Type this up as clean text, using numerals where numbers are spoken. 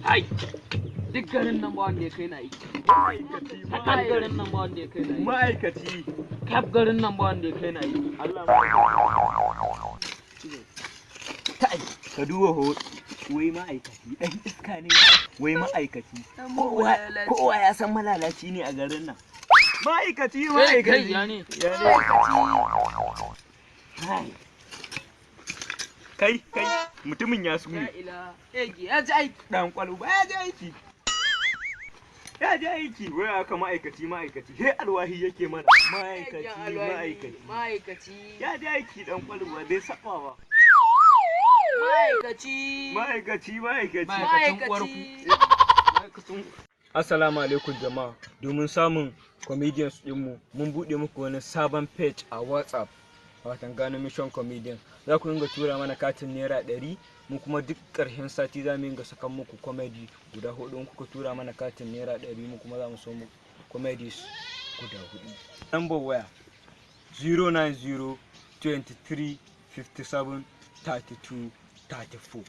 Ai, duk garin nan ba wanda ya kai na aiki. Ma'aikaci, Kaf garin nan ba wanda ya kai na aiki. ma'aikaci. Kaf garin nan ba wanda ya kai na aiki. Allah kai, ka duba ho, wai ma'aikaci, ɗan iska ne, wai ma'aikaci. Kowa ya san malalaci ne a garin nan. Ma'aikaci, ma'aikaci. Ya ne? Kai, mutumin ya sune. Ya ji aiki. Dan kwalo ba ya ji aiki. Ya ji aiki, wai aka ma'aikaci. He alwahi yake mana. Ma'aikaci. Ya ji aiki dan kwalo ba dai saba ba. Ma'aikaci. Assalamu alaikum jama'a. Domin samun comedians ɗinmu, mun buɗe muku wani sabon page a WhatsApp. Watan Gano Mission Comedian. Za ku dinga tura mana katin naira 100, mu kuma duk ƙarshen sati za mu dinga sakan muku comedy guda 4. In kuka tura mana katin naira 100, mu kuma za mu so muku comedies guda 4. Number waya 090 23 57 32 34.